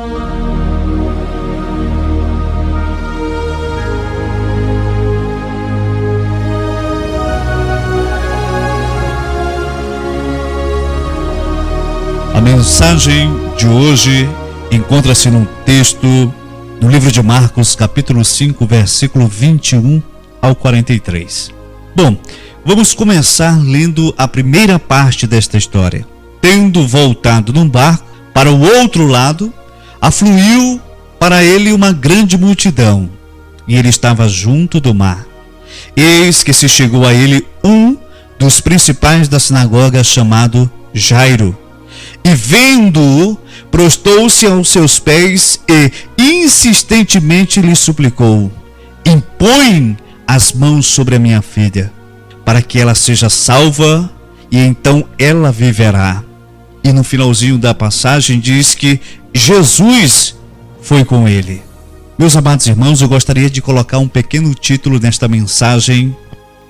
A mensagem de hoje encontra-se num texto no livro de Marcos, capítulo 5, versículo 21 ao 43. Bom, vamos começar lendo a primeira parte desta história. Tendo voltado num barco para o outro lado, afluiu para ele uma grande multidão, e ele estava junto do mar. Eis que se chegou a ele um dos principais da sinagoga, chamado Jairo, e vendo-o, prostou-se aos seus pés e insistentemente lhe suplicou: impõe as mãos sobre a minha filha, para que ela seja salva, e então ela viverá. E no finalzinho da passagem diz que Jesus foi com ele. Meus amados irmãos, eu gostaria de colocar um pequeno título nesta mensagem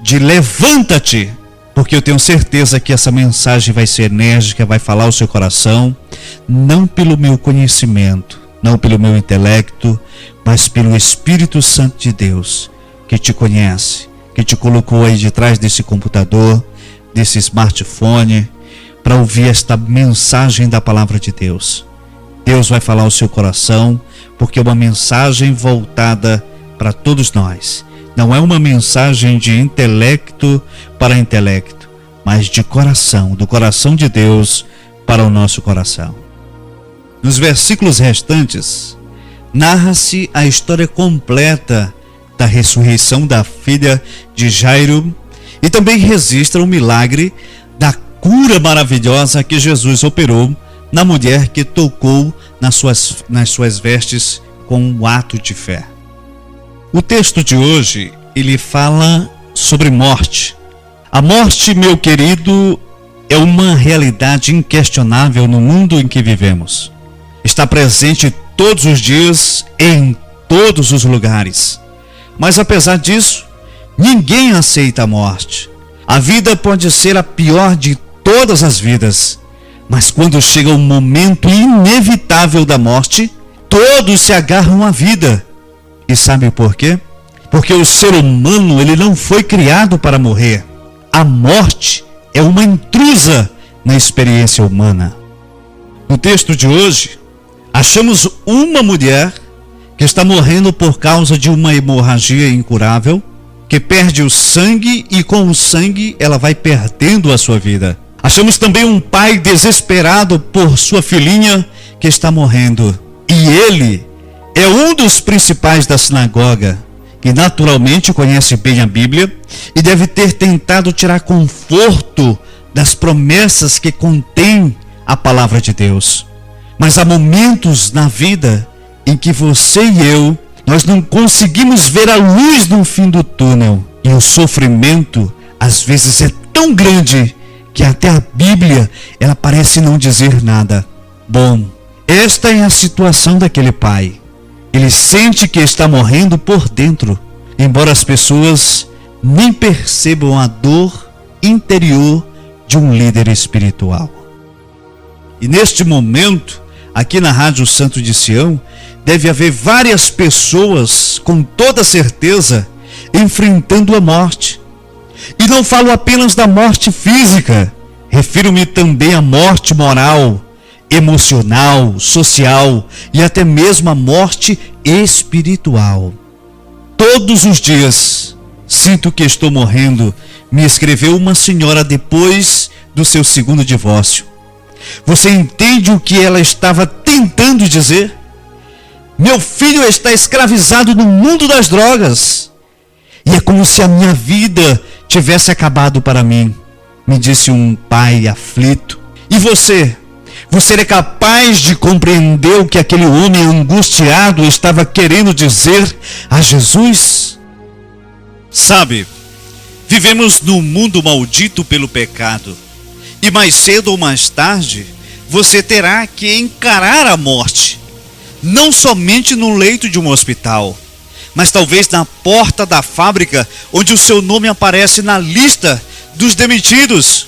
de levanta-te, porque eu tenho certeza que essa mensagem vai ser enérgica, vai falar ao seu coração, não pelo meu conhecimento, não pelo meu intelecto, mas pelo Espírito Santo de Deus, que te conhece, que te colocou aí de trás desse computador, desse smartphone, para ouvir esta mensagem da palavra de Deus. Deus vai falar ao seu coração, porque é uma mensagem voltada para todos nós. Não é uma mensagem de intelecto para intelecto, mas de coração, do coração de Deus para o nosso coração. Nos versículos restantes, narra-se a história completa da ressurreição da filha de Jairo e também registra o milagre da cura maravilhosa que Jesus operou na mulher que tocou nas suas vestes com um ato de fé. O texto de hoje, ele fala sobre morte. A morte, meu querido, é uma realidade inquestionável no mundo em que vivemos. Está presente todos os dias, em todos os lugares. Mas apesar disso, ninguém aceita a morte. A vida pode ser a pior de todas as vidas, mas quando chega o momento inevitável da morte, todos se agarram à vida. E sabe por quê? Porque o ser humano, ele não foi criado para morrer. A morte é uma intrusa na experiência humana. No texto de hoje, achamos uma mulher que está morrendo por causa de uma hemorragia incurável, que perde o sangue e com o sangue ela vai perdendo a sua vida. Achamos também um pai desesperado por sua filhinha que está morrendo. E ele é um dos principais da sinagoga, que naturalmente conhece bem a Bíblia e deve ter tentado tirar conforto das promessas que contém a palavra de Deus. Mas há momentos na vida em que você e eu, nós não conseguimos ver a luz no fim do túnel. E o sofrimento, às vezes, é tão grande que até a Bíblia, ela parece não dizer nada. Bom, esta é a situação daquele pai. Ele sente que está morrendo por dentro, embora as pessoas nem percebam a dor interior de um líder espiritual. E neste momento, aqui na Rádio Santo de Sião, deve haver várias pessoas, com toda certeza, enfrentando a morte. E não falo apenas da morte física, refiro-me também à morte moral, emocional, social e até mesmo a morte espiritual. Todos os dias sinto que estou morrendo, me escreveu uma senhora depois do seu segundo divórcio. Você entende o que ela estava tentando dizer? Meu filho está escravizado no mundo das drogas. E é como se a minha vida tivesse acabado para mim, me disse um pai aflito. E você? Você é capaz de compreender o que aquele homem angustiado estava querendo dizer a Jesus? Sabe, vivemos num mundo maldito pelo pecado. E mais cedo ou mais tarde, você terá que encarar a morte. Não somente no leito de um hospital, mas talvez na porta da fábrica, onde o seu nome aparece na lista dos demitidos,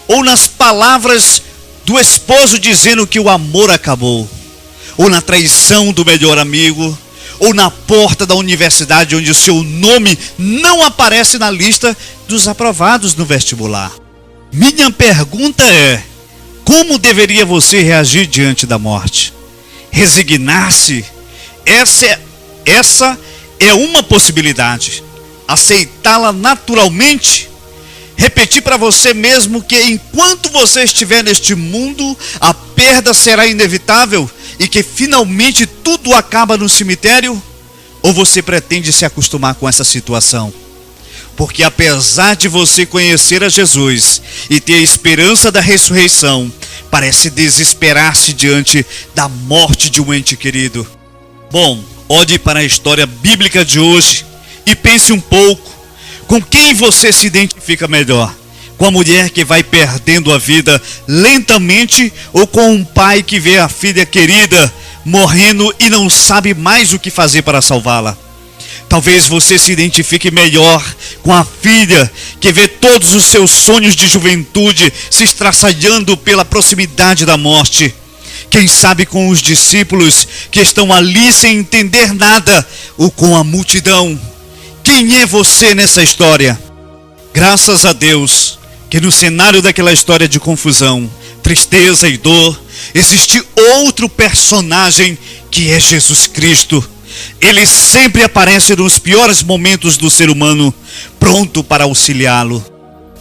ou nas palavras do esposo dizendo que o amor acabou, ou na traição do melhor amigo, ou na porta da universidade onde o seu nome não aparece na lista dos aprovados no vestibular. Minha pergunta é: como deveria você reagir diante da morte? Resignar-se? Essa é uma possibilidade. Aceitá-la naturalmente? Repetir para você mesmo que enquanto você estiver neste mundo, a perda será inevitável e que finalmente tudo acaba no cemitério? Ou você pretende se acostumar com essa situação? Porque apesar de você conhecer a Jesus e ter a esperança da ressurreição, parece desesperar-se diante da morte de um ente querido. Bom, olhe para a história bíblica de hoje e pense um pouco. Com quem você se identifica melhor? Com a mulher que vai perdendo a vida lentamente ou com um pai que vê a filha querida morrendo e não sabe mais o que fazer para salvá-la? Talvez você se identifique melhor com a filha que vê todos os seus sonhos de juventude se estraçalhando pela proximidade da morte. Quem sabe com os discípulos que estão ali sem entender nada, ou com a multidão. Quem é você nessa história? Graças a Deus que no cenário daquela história de confusão, tristeza e dor, existe outro personagem que é Jesus Cristo. Ele sempre aparece nos piores momentos do ser humano, pronto para auxiliá-lo.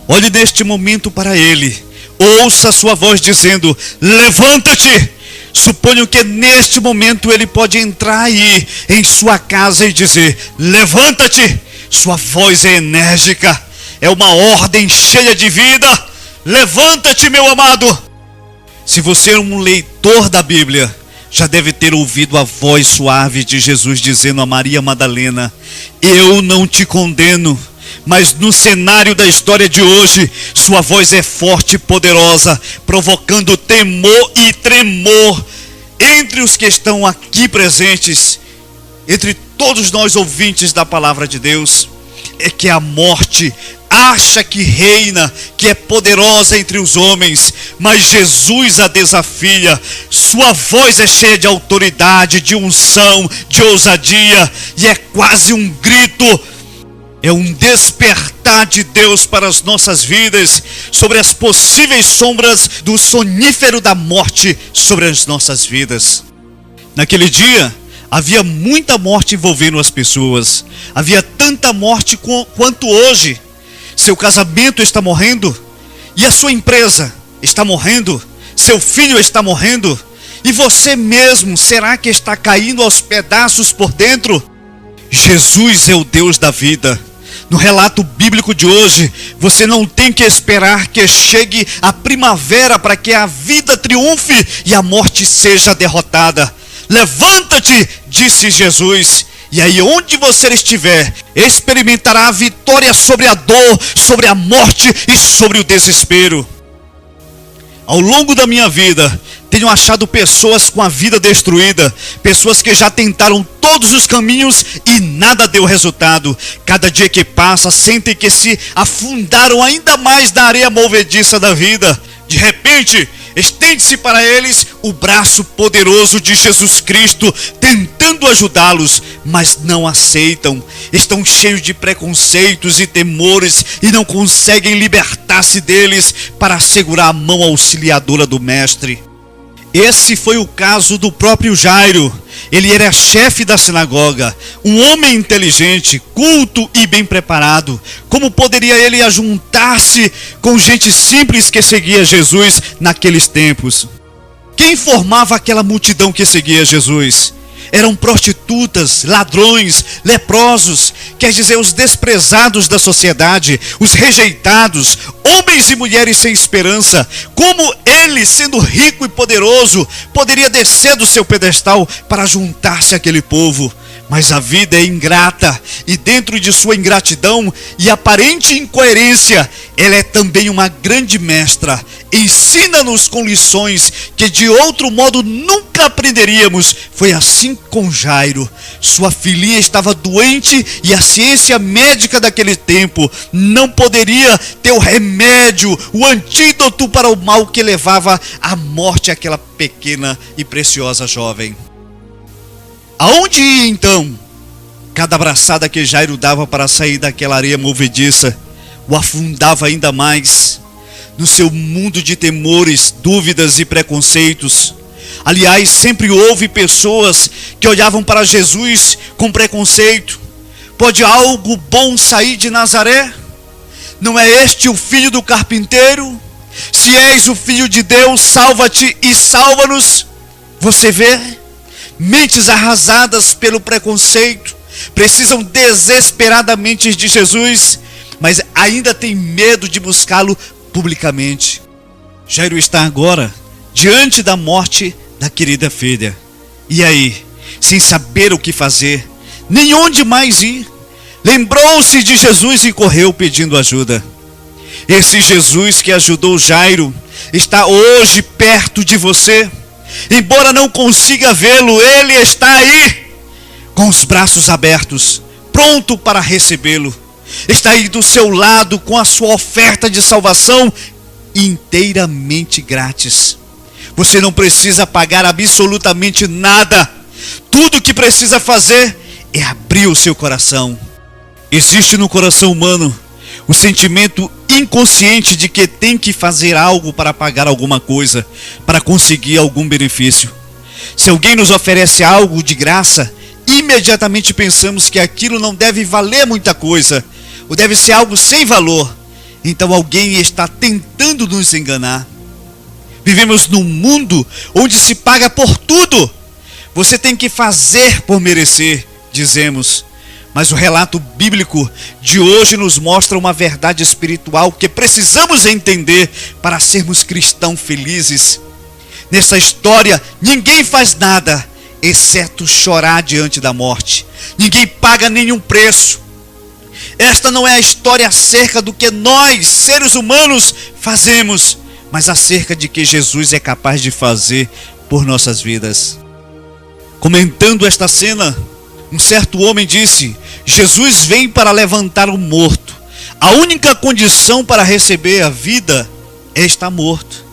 Olhe neste momento para ele, ouça sua voz dizendo: levanta-te! Suponho que neste momento ele pode entrar aí em sua casa e dizer: levanta-te! Sua voz é enérgica, é uma ordem cheia de vida. Levanta-te, meu amado! Se você é um leitor da Bíblia, já deve ter ouvido a voz suave de Jesus dizendo a Maria Madalena: eu não te condeno. Mas no cenário da história de hoje, sua voz é forte e poderosa, provocando temor e tremor entre os que estão aqui presentes, entre todos nós ouvintes da palavra de Deus. É que a morte acha que reina, que é poderosa entre os homens, mas Jesus a desafia. Sua voz é cheia de autoridade, de unção, de ousadia, e é quase um grito. É um despertar de Deus para as nossas vidas, sobre as possíveis sombras do sonífero da morte sobre as nossas vidas. Naquele dia, havia muita morte envolvendo as pessoas. Havia tanta morte quanto hoje. Seu casamento está morrendo, e a sua empresa está morrendo, seu filho está morrendo, e você mesmo, será que está caindo aos pedaços por dentro? Jesus é o Deus da vida. No relato bíblico de hoje, você não tem que esperar que chegue a primavera para que a vida triunfe e a morte seja derrotada. Levanta-te, disse Jesus, e aí onde você estiver, experimentará a vitória sobre a dor, sobre a morte e sobre o desespero. Ao longo da minha vida, tenho achado pessoas com a vida destruída, pessoas que já tentaram todos os caminhos e nada deu resultado. Cada dia que passa, sentem que se afundaram ainda mais na areia movediça da vida. De repente, estende-se para eles o braço poderoso de Jesus Cristo, tentando ajudá-los, mas não aceitam. Estão cheios de preconceitos e temores e não conseguem libertar-se deles para segurar a mão auxiliadora do Mestre. Esse foi o caso do próprio Jairo. Ele era chefe da sinagoga, um homem inteligente, culto e bem preparado. Como poderia ele ajuntar-se com gente simples que seguia Jesus naqueles tempos? Quem formava aquela multidão que seguia Jesus? Eram prostitutas, ladrões, leprosos, quer dizer, os desprezados da sociedade, os rejeitados, homens e mulheres sem esperança. Como ele, sendo rico e poderoso, poderia descer do seu pedestal para juntar-se àquele povo? Mas a vida é ingrata, e dentro de sua ingratidão e aparente incoerência, ela é também uma grande mestra. Ensina-nos com lições que de outro modo nunca aprenderíamos. Foi assim com Jairo. Sua filhinha estava doente e a ciência médica daquele tempo não poderia ter o remédio, o antídoto para o mal que levava à morte aquela pequena e preciosa jovem. Aonde ia então? Cada abraçada que Jairo dava para sair daquela areia movediça o afundava ainda mais no seu mundo de temores, dúvidas e preconceitos. Aliás, sempre houve pessoas que olhavam para Jesus com preconceito. Pode algo bom sair de Nazaré? Não é este o filho do carpinteiro? Se és o filho de Deus, salva-te e salva-nos. Você vê? Mentes arrasadas pelo preconceito precisam desesperadamente de Jesus, mas ainda tem medo de buscá-lo publicamente. Jairo está agora diante da morte da querida filha. E aí, sem saber o que fazer, nem onde mais ir, lembrou-se de Jesus e correu pedindo ajuda. Esse Jesus que ajudou Jairo está hoje perto de você. Embora não consiga vê-lo, ele está aí, com os braços abertos, pronto para recebê-lo. Está aí do seu lado com a sua oferta de salvação inteiramente grátis. Você não precisa pagar absolutamente nada. Tudo o que precisa fazer é abrir o seu coração. Existe no coração humano o sentimento inconsciente de que tem que fazer algo para pagar alguma coisa, para conseguir algum benefício. Se alguém nos oferece algo de graça, imediatamente pensamos que aquilo não deve valer muita coisa, ou deve ser algo sem valor. Então alguém está tentando nos enganar. Vivemos num mundo onde se paga por tudo. Você tem que fazer por merecer, dizemos. Mas o relato bíblico de hoje nos mostra uma verdade espiritual que precisamos entender para sermos cristãos felizes. Nessa história, ninguém faz nada, exceto chorar diante da morte. Ninguém paga nenhum preço. Esta não é a história acerca do que nós, seres humanos, fazemos, mas acerca de que Jesus é capaz de fazer por nossas vidas. Comentando esta cena, um certo homem disse: Jesus vem para levantar o morto. A única condição para receber a vida é estar morto.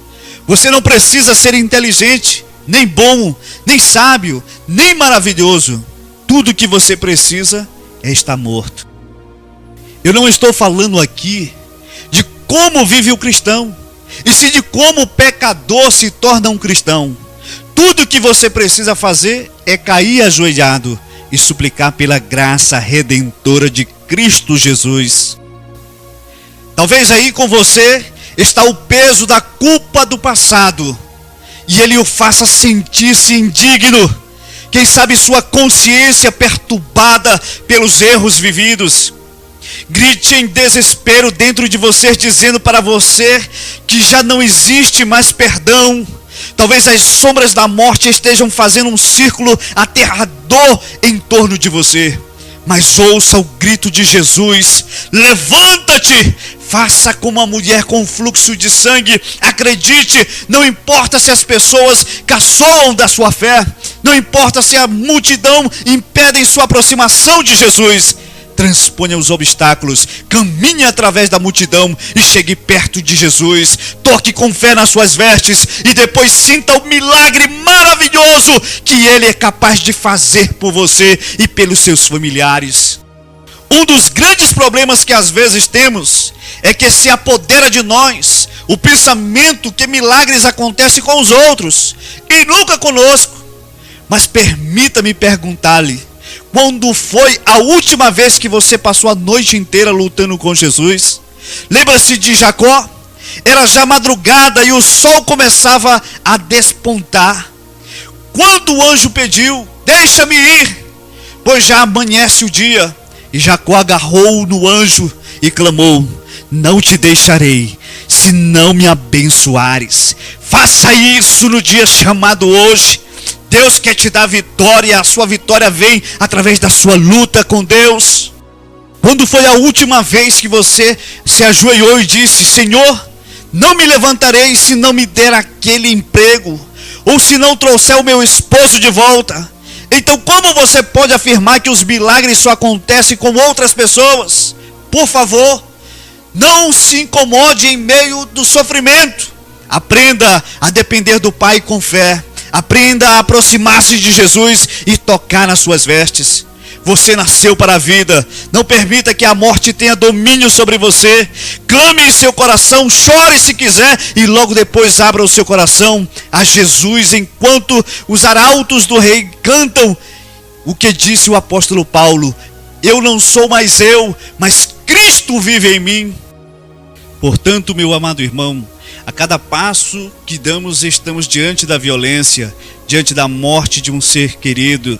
Você não precisa ser inteligente, nem bom, nem sábio, nem maravilhoso. Tudo que você precisa é estar morto. Eu não estou falando aqui de como vive o cristão, e sim de como o pecador se torna um cristão. Tudo que você precisa fazer é cair ajoelhado e suplicar pela graça redentora de Cristo Jesus. Talvez aí com você está o peso da culpa do passado, e ele o faça sentir-se indigno. Quem sabe sua consciência perturbada pelos erros vividos. Grite em desespero dentro de você, dizendo para você que já não existe mais perdão. Talvez as sombras da morte estejam fazendo um círculo aterrador em torno de você. Mas ouça o grito de Jesus: levanta-te! Faça como a mulher com fluxo de sangue. Acredite, não importa se as pessoas caçoam da sua fé. Não importa se a multidão impede sua aproximação de Jesus. Transponha os obstáculos, caminhe através da multidão e chegue perto de Jesus. Toque com fé nas suas vestes e depois sinta o milagre maravilhoso que Ele é capaz de fazer por você e pelos seus familiares. Um dos grandes problemas que às vezes temos é que se apodera de nós o pensamento que milagres acontecem com os outros e nunca conosco. Mas permita-me perguntar-lhe: quando foi a última vez que você passou a noite inteira lutando com Jesus? Lembra-se de Jacó? Era já madrugada e o sol começava a despontar. Quando o anjo pediu: deixa-me ir, pois já amanhece o dia. E Jacó agarrou no anjo e clamou: não te deixarei, se não me abençoares. Faça isso no dia chamado hoje. Deus quer te dar vitória. A sua vitória vem através da sua luta com Deus. Quando foi a última vez que você se ajoelhou e disse: Senhor, não me levantarei se não me der aquele emprego, ou se não trouxer o meu esposo de volta? Então como você pode afirmar que os milagres só acontecem com outras pessoas? Por favor, não se incomode em meio do sofrimento. Aprenda a depender do Pai com fé. Aprenda a aproximar-se de Jesus e tocar nas suas vestes. Você nasceu para a vida. Não permita que a morte tenha domínio sobre você. Clame em seu coração, chore se quiser, e logo depois abra o seu coração a Jesus, enquanto os arautos do rei cantam o que disse o apóstolo Paulo: eu não sou mais eu, mas Cristo vive em mim. Portanto, meu amado irmão, a cada passo que damos estamos diante da violência, diante da morte de um ser querido,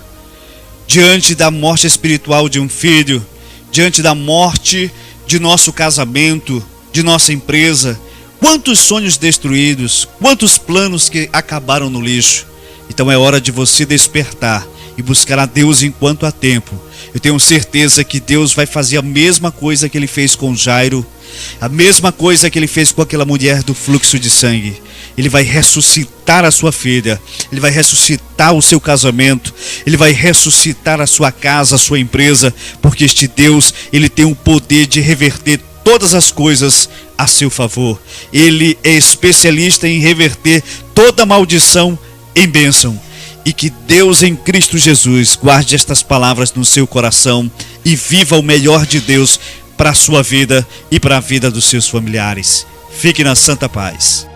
diante da morte espiritual de um filho, diante da morte de nosso casamento, de nossa empresa. Quantos sonhos destruídos, quantos planos que acabaram no lixo. Então é hora de você despertar e buscar a Deus enquanto há tempo. Eu tenho certeza que Deus vai fazer a mesma coisa que Ele fez com Jairo, a mesma coisa que Ele fez com aquela mulher do fluxo de sangue. Ele vai ressuscitar a sua filha, Ele vai ressuscitar o seu casamento, Ele vai ressuscitar a sua casa, a sua empresa, porque este Deus, Ele tem o poder de reverter todas as coisas a seu favor. Ele é especialista em reverter toda maldição em bênção. E que Deus em Cristo Jesus guarde estas palavras no seu coração e viva o melhor de Deus para a sua vida e para a vida dos seus familiares. Fique na santa paz.